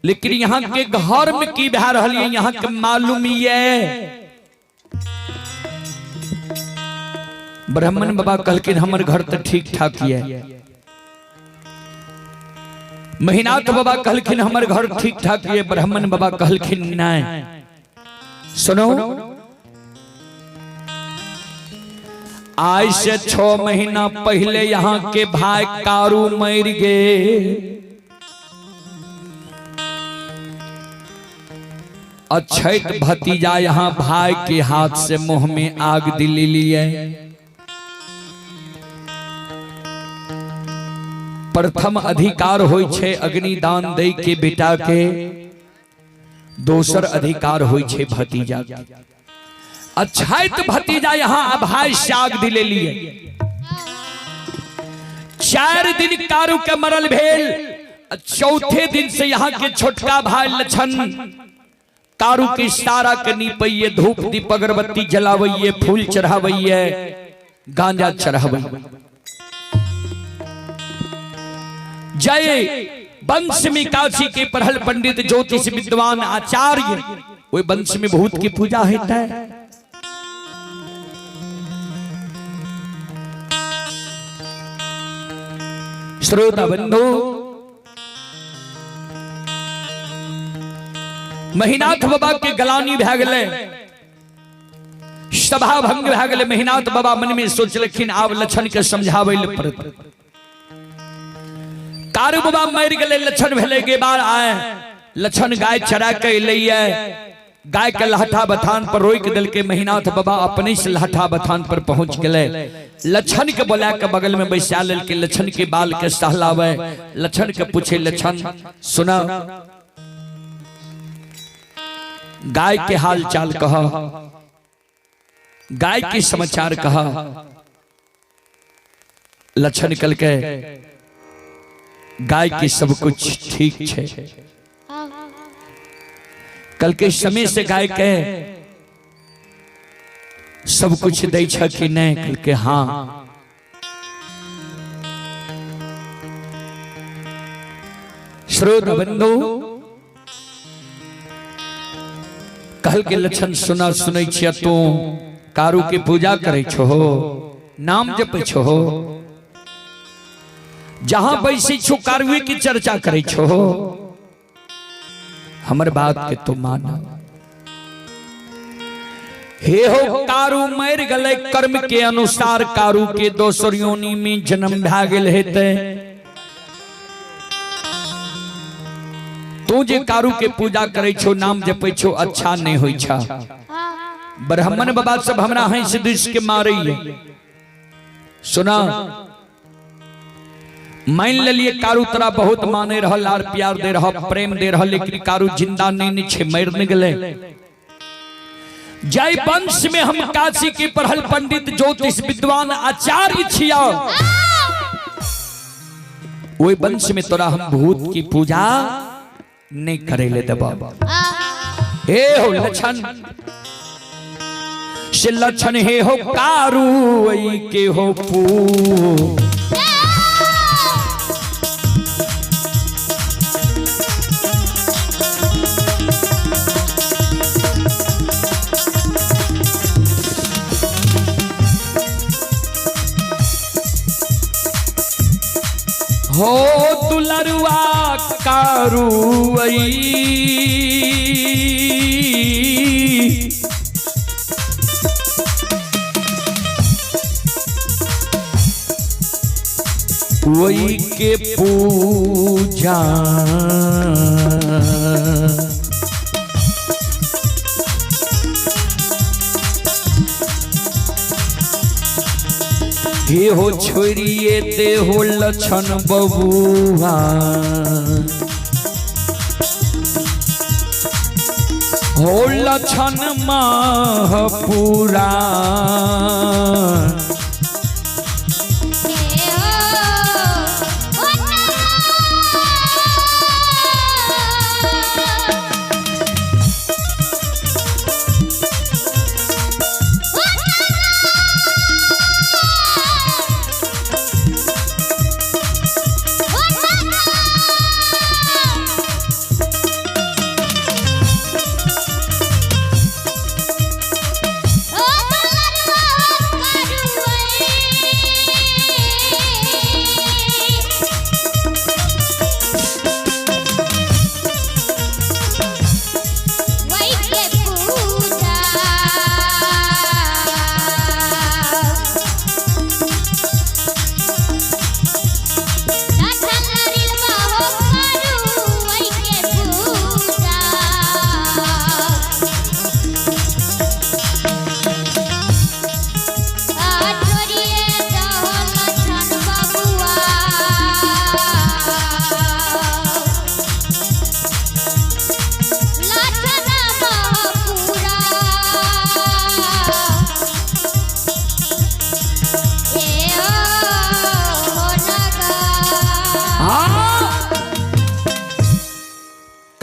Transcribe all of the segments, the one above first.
लेकिन यहाँ के घर में की बह रही है यहाँ के मालूम ये ब्राह्मण बाबा कहलकिन हमर घर तो ठीक ठाक है। महीनाथ बाबा कहलकिन हमर घर ठीक ठाक है। ब्राह्मण बाबा कहलकिन नहीं, सुनो आज से 6 महीना पहले यहाँ के भाई कारू मर गए। अछैत भतीजा यहाँ भाई के हाथ से मुंह में आग दिली लिए। प्रथम अधिकार होय छे अग्निदान दे के बेटा के, दोसर अधिकार होय छे भतीजा के। अछैत भतीजा यहाँ भाई से आग दिले लिए। 4 दिन कारू के मरल भेल। चौथे दिन से यहाँ के छोटका भाई लछन कारू के सारा के नीपइये, धूप दीप अगरबत्ती जलावइये, फूल चढ़ावइये, गांजा चढ़ावइये। जय वंश में काशी के पढ़ल पंडित ज्योतिष विद्वान आचार्य, वो वंश में भूत की पूजा होता है। श्रोता बंधु, महीनाथ बाबा के गलानी भै गए, सभा भंग भै गए। महीनाथ बाबा मन में सोचलखिन आब लछन के समझावे ले पड़त। कारू बाबा मर गए, लछन भेले के बाद आए। लछन गाय चरा के लइए, गाय के लहठा बथान पर रोक दिल के। महीनाथ बाबा अपने से लहठा बथान पर पहुंच गए। लछन के बोला के बगल में बैसा लेल के लछन के बाल के सहलावे। लछन के पूछे, लछन सुना, गाय के हाल चाल कहा, गाय के समाचार कहा। लछन कल के गाय के सब कुछ ठीक छे। कल के समय से गाय के सब कुछ दे छ कि नहीं? कल के हाँ। श्रोता बंधु, कहल के लछन सुना सुनै छिया, तू कारू के पूजा करे छो, नाम जपे छो, जहां बैसी छो कारुए की चर्चा करे छो। हमर बात के तो माना। हे हो कारू मर गले, कर्म के अनुसार कारू के दोसर योनि में जन्म भा गेल हेते। तू जे कारू के पूजा करे छो, नाम जपे छो, अच्छा नहीं होई छा। ब्राह्मण बाबा सब हमरा हंस दिस के मारे। सुना, मान लिये कारू तरा बहुत माने रहा, लार प्यार दे रहा, प्रेम दे रहा, लेकिन कारू जिंदा नहीं छे, मर न गले। जय वंश में हम काशी के पढ़ल पंडित ज्योतिष विद्वान आचार्य छिया। वो वंश में तोरा हम भूत की पूजा नहीं करे ले दबा। हे हो लछन से लछन, हे हो कारू वही के हो पू। हो दुलरुआ कारुई, वही के पूजा। हे हो छोड़िए ते हो लछन बबुआ, हो लछन महपुरा।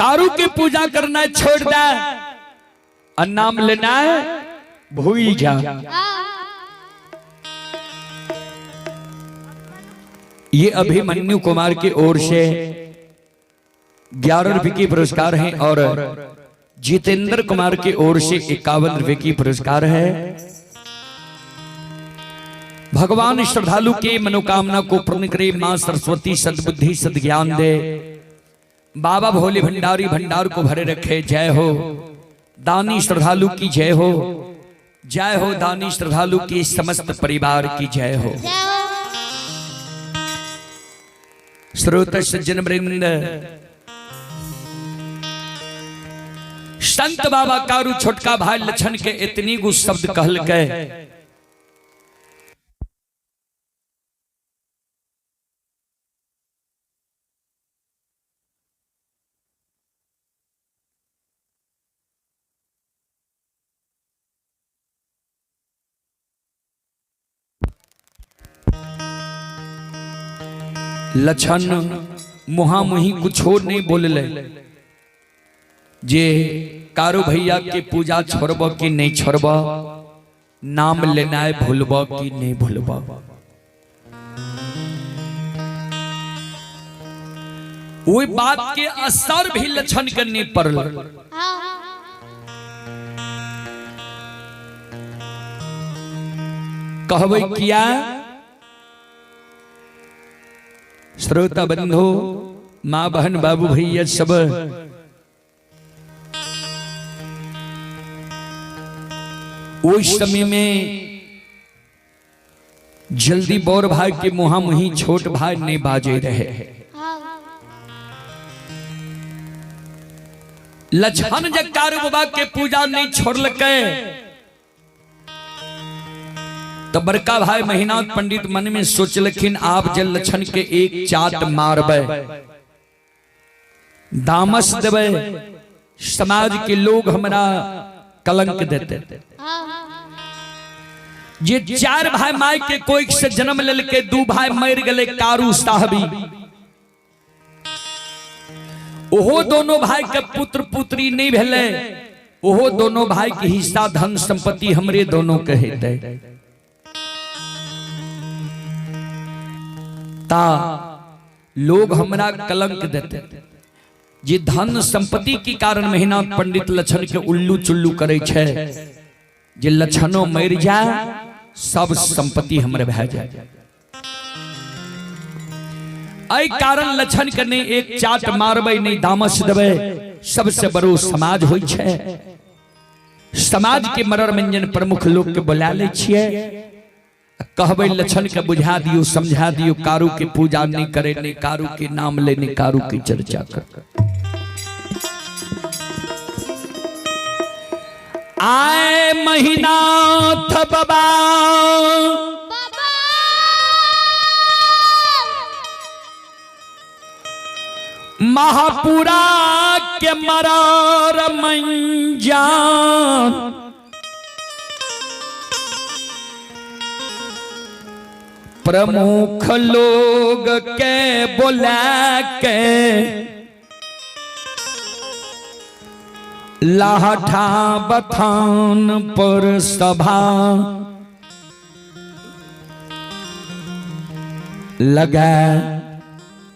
कारू की पूजा करना छोड़ दे और नाम लेना है भूल जा। ये अभिमन्यु कुमार की ओर से 11 रुपए की पुरस्कार हैं और जितेंद्र कुमार की ओर से 51 रुपए की पुरस्कार है। भगवान श्रद्धालु के मनोकामना को पूर्ण करे, मां सरस्वती सद्बुद्धि सद्ज्ञान दे, बाबा भोले भंडारी भंडार को भरे रखे। जय हो दानी श्रद्धालु की जय हो, जय हो दानी श्रद्धालु की समस्त परिवार की जय हो। श्रोता सज्जन वृंद, संत बाबा कारू छोटका भाई लछन के इतनी गु शब्द कहल के लछन मुहामुही कुछ और नहीं बोले जे कारू भैया के पूजा छोड़ब कि नहीं छोड़ब, नाम लेना है भूलब कि नहीं भूलब। वही बात के असर भी लछन करने पड़ल। कहबे किया श्रोता बंधु, मां बहन बाबू भैया सब उस समय में जल्दी बौर भाई के मुहा मुही छोट भाई नहीं बाजे रहे। लछन जब कारू बाबा के पूजा नहीं छोड़ के तो बड़का भाई महीनाथ पंडित मन में सोचलखिन, आप जल लछन के एक चाट मारबे, दामस देवे, समाज के लोग हमारा कलंक देते। ये 4 भाई माई के कोई से जन्म ले के 2 भाई मर गए कारू साहबी। ओहो दोनों भाई के पुत्र पुत्री नहीं भेले, ओहो दोनों भाई के हिस्सा धन संपत्ति हमरे दोनों के हेते। ता लोग हमरा कलंक देते। जे धन संपत्ति के कारण महीनाथ पंडित लछन के उल्लू चुल्लू करे छे, जे लछनो मर जाए सब संपत्ति हमरे भे जाए। आई कारण लछन करने एक चाट मारबे नहीं दामस देवे, सबसे बड़ो समाज होई छे। समाज के मरर मंजन प्रमुख लोग के बुला ले छिए, कहबे लछन के बुझा दियो समझा दियो, कारू के पूजा नहीं करे, नहीं कारू के नाम ले, नहीं कारू की चर्चा कर। आए महीनाथ बाबा महापुरा के मरार मंजान, प्रमुख लोग के बुला के लाठा बथान पर सभा लगा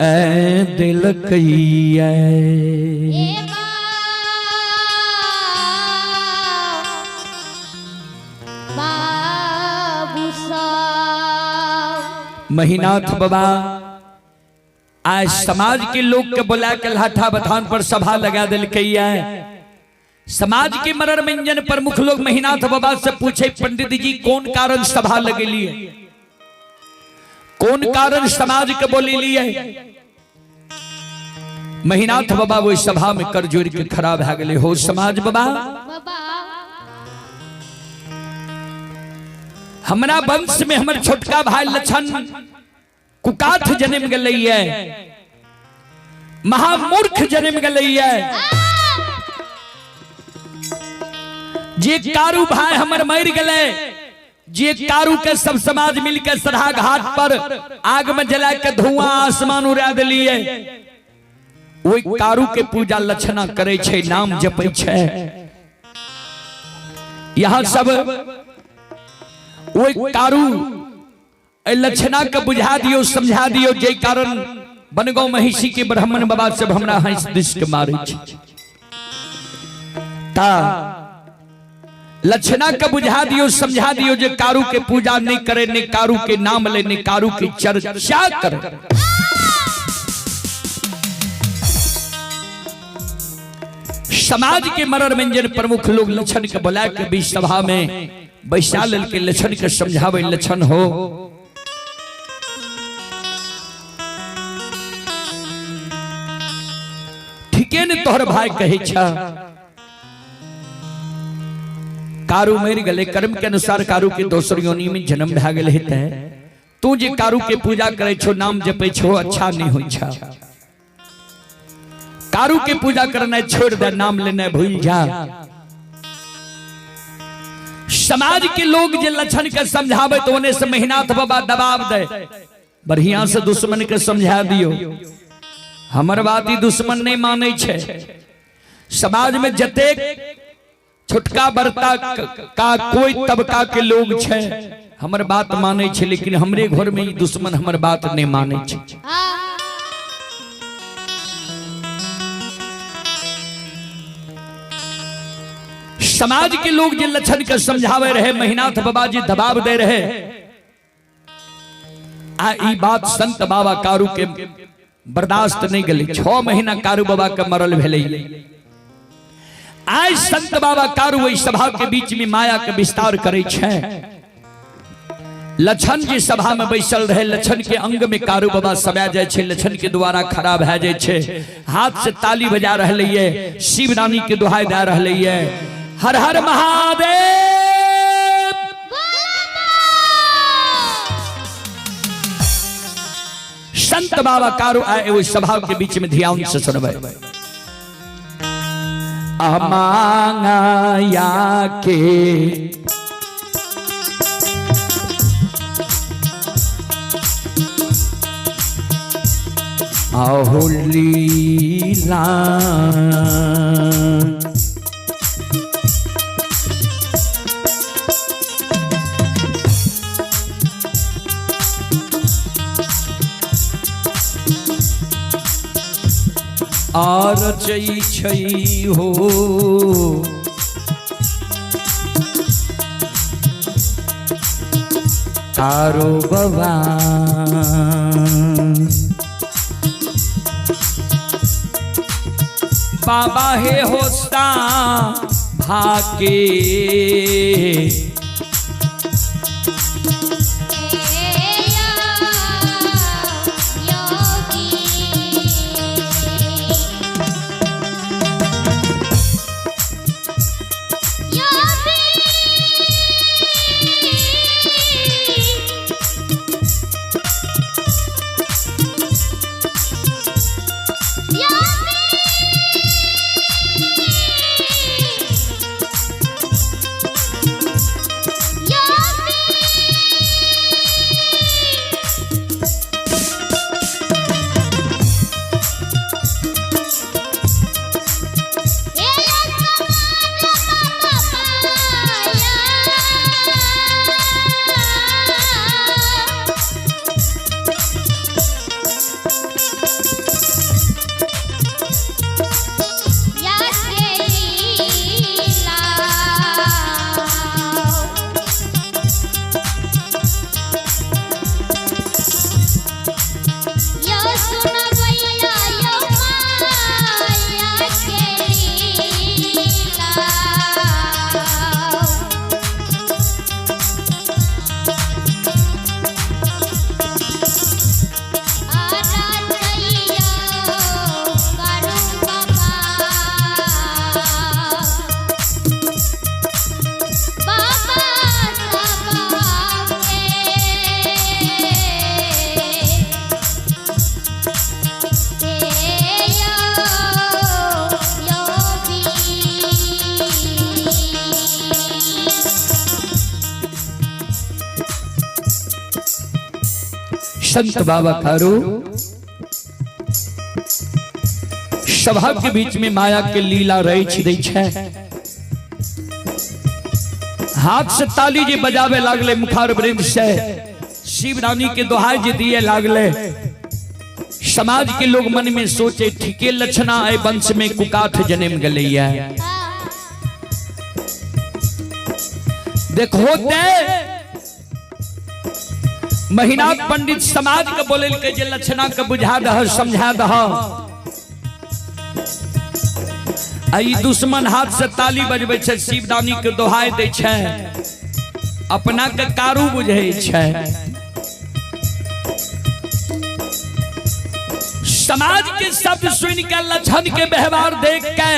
ए दिल कहिए। महीनाथ बाबा आज समाज के लोग के बुला के लाठा बथान पर सभा लगा दिल कहिए। समाज के मरर मंजन प्रमुख लोग महीनाथ बाबा से पूछे, पंडित जी कौन कारण सभा लगेली है, कौन कारण समाज के बोलेली है। महीनाथ बाबा वो सभा में कर जोड़ के खड़ा भे गए। हो समाज बाबा, हमारा वंश में हमारे छोटका भाई लछन कुकाथ जन्म गई है, महामूर्ख जन्म गई है। जे कारू भाई हमर मर गए, जे कारू के सब समाज मिलकर सराहा घाट पर आग में जला के धुआं आसमान उड़ा दिलिए। ओई कारू के पूजा लक्षणा करे छे, नाम जपै छे। यहाँ सब ओई कारू लक्षणा के बुझा दियो, समझा दियो, जे कारण बनगांव महिषी के ब्राह्मण बाबा सब हमरा हंस दिष्ट मारे छे। ता लक्षणा के बुझा दियो, समझा दियो, जे कारू के पूजा नहीं करे, ने कारू के नाम ले, ने कारू की चर्चा करे। समाज के मनोरंजन प्रमुख लोग लक्षण के बुला के बीच सभा में बैसा लेल के लक्षण के समझावे। लक्षण हो ठीके ने तोहर भाई कहे छा, कारू मर गले, कर्म के अनुसार कारू के दोसर योनि में जन्म भा गेल हेतै। तू जे कारू के पूजा करे छो, नाम जपे छो, अच्छा नहीं होई छा। कारू के पूजा करना छोड़ दे, नाम लेना भूल जा। समाज के लोग जे लक्षण के समझावे तो उन्हें से मेहनत बाबा दबाव दे, बढ़िया से दुश्मन के समझा दियो। हमर बात ही दुश्मन नहीं माने छे। समाज में जतेक छोटका बड़का का कोई तबका के लोग छे, हमर बात माने छे, लेकिन हमरे घर में दुश्मन हमर बात नहीं माने छे। समाज के लोग जे लक्षण के समझावे रहे, मेहनाथ बाबा जी दबाव दे रहे। आ ई बात संत बाबा कारू के बर्दाश्त नहीं गली। 6 महीना कारू बाबा के मरल भेले। आज संत बाबा कारू वही सभा के बीच में माया के विस्तार करे छे। लक्षण जी सभा में बैसल रहे, लक्षण के अंग में कारू बाबा सबा जाए छे, लक्षण के द्वारा खड़ा भे जाए छे। हाथ से ताली बजा रहे है, शिव रानी के दुहाई दे रहे है, हर हर महादेव। संत बाबा कारू आए उस सभा के बीच में ध्यान से सुनबे। अमांगाया के आहुलीला आर चई छई हो कारो बाबा बाबा हे होस्ता भाके संत बाबा कारू सभा के बीच में माया के लीला रच दै छै। हाथ से ताली जे बजावे लागले मुखार वृंद से शिव रानी के दोहाई जे दिए लागले। समाज के लोग मन में सोचे ठीके लक्षणा है वंश में कुकाठ जन्म गलैया। देखो दे महीनाथ पंडित समाज के बोले के जे लक्षणा के बुझा दह समझा दह। आई दुश्मन हाथ से ताली बजबै छै शिवदानी के दोहाई दै छै अपना के कारू बुझै छै। समाज के शब्द सुन के लक्षण के व्यवहार देख के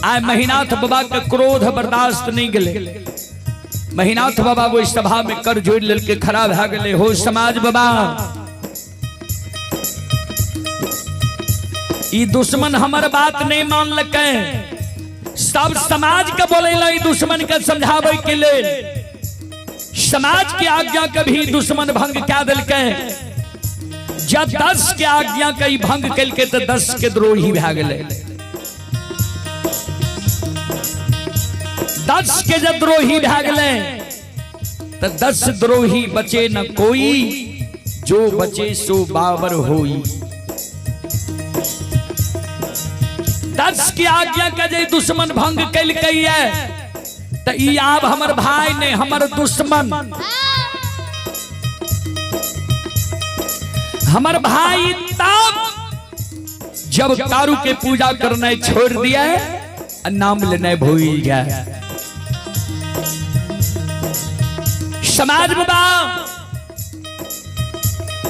आय महीनाथ बाबा के क्रोध बर्दाश्त नहीं गले। महीनाथ बाबा वो सभा में कर जोड़ लेके खड़ा भा गए। हो समाज बाबा ई दुश्मन हमर बात नहीं मान लके। सब समाज के बोले दुश्मन के समझावे के लिए समाज के आज्ञा के भी दुश्मन भंग क्या दिल के। जब 10 के आज्ञा के भंग कल के तो 10 के द्रोही भा गए। 10 के जब द्रोही भा गए तो 10 द्रोही बचे न कोई, जो बचे सो बाबर होई। 10 की आज्ञा का जे दुश्मन भंग कल है तो ई आब हमर भाई ने हमर दुश्मन। हमर भाई तब जब कारू के पूजा करना छोड़ दिया नाम लेना भूल गया। समाज बाबा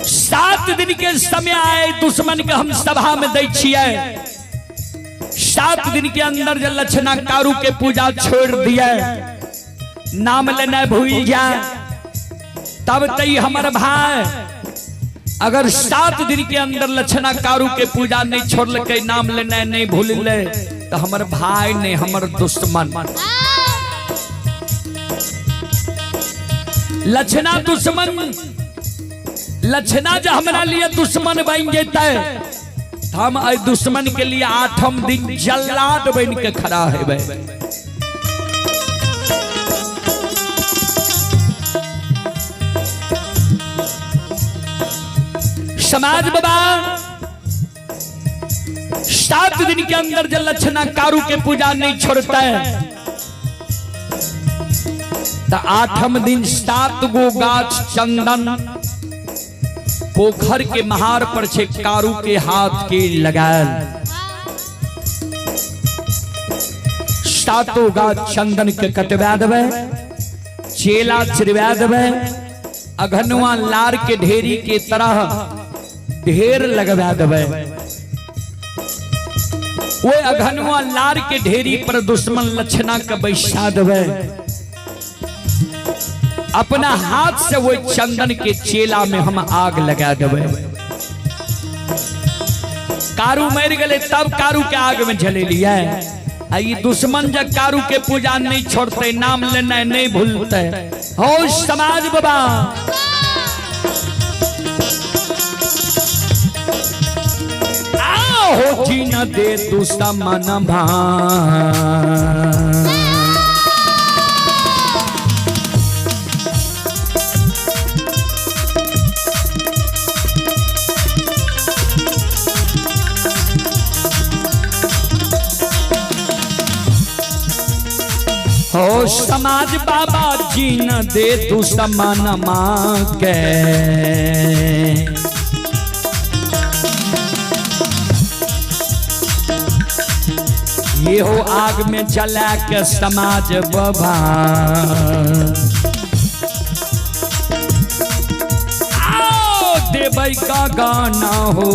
7 दिन के समय आए दुश्मन के हम सभा में दै छियै। 7 दिन के अंदर जब लक्षणा कारू के पूजा छोड़ दिया नाम लेना भूल गया तब तई हमर भाई अगर 7 दिन के अंदर लक्षणा कारू के पूजा नहीं छोड़ के नाम लेना नहीं भूल ले तो हमर भाई ने हमर दुश्मन। लक्षणा दुश्मन लक्षणा जो हमारा लिए दुश्मन बन जाता है हम आई दुश्मन के लिए 8 दिन जल्लाद बन के खड़ा है। समाज बाबा 7 दिन के अंदर जब लक्षणा कारू के पूजा नहीं छोड़ता है तो 8 दिन 7 गो गाछ चंदन पोखर के महार पर छे कारू के हाथ के लगाल। 7 गाछ चंदन के कटवा देवे, चेला चिरवा देवे, अघनुआ लार के ढेरी के तरह ढेर लगवा देवे। वो अघनुआ लार के ढेरी पर दुश्मन लक्षणा का बैठा देवे। अपना हाथ से वो चंदन के चेला में हम आग लगा देवे। कारू मर गए तब कारू के आग में जले लिया। ये दुश्मन जब कारू के पूजा नहीं छोड़ते नाम लेना नहीं भूलते। हो समाज बाबा हो जी न दे दुश्मन हो समाज बाबा जी न दे दुश्मन के। ये हो आग में जला के समाज बाबा आओ देवई का गाना हो।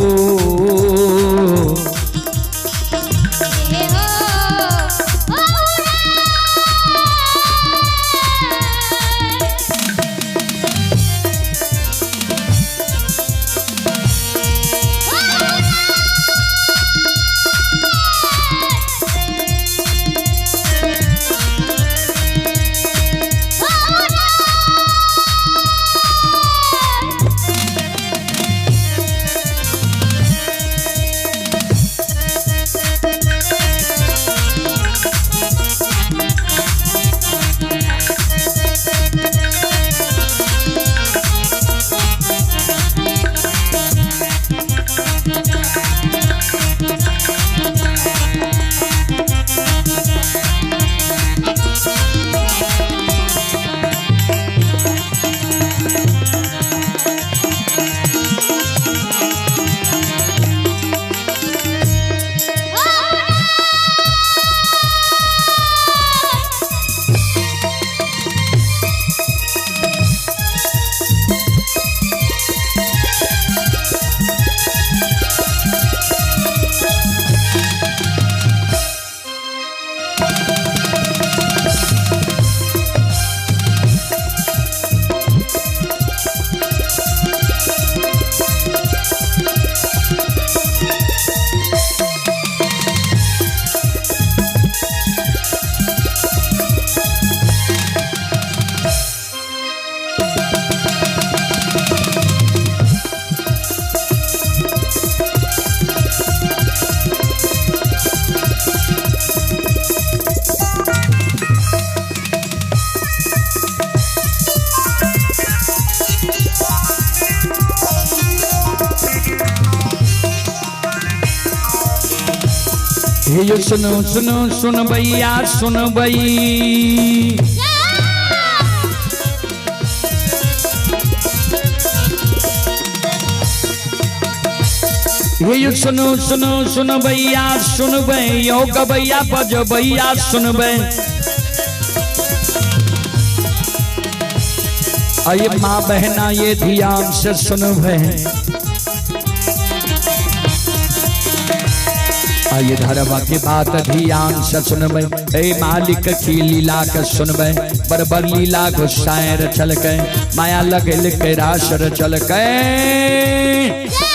ये सुनो सुनो सुन भैया सुन भई, ये सुनो सुनो सुन भैया सुन भई, यो गबैया बज भैया सुन भई। अये माँ बहना ये ध्यान से सुन भई, ये धर्म की बात ध्यान से सुनबे। ए मालिक की लीला के सुनबे, बरबर लीला गुस्साए चल के, माया लगल के रास चल के।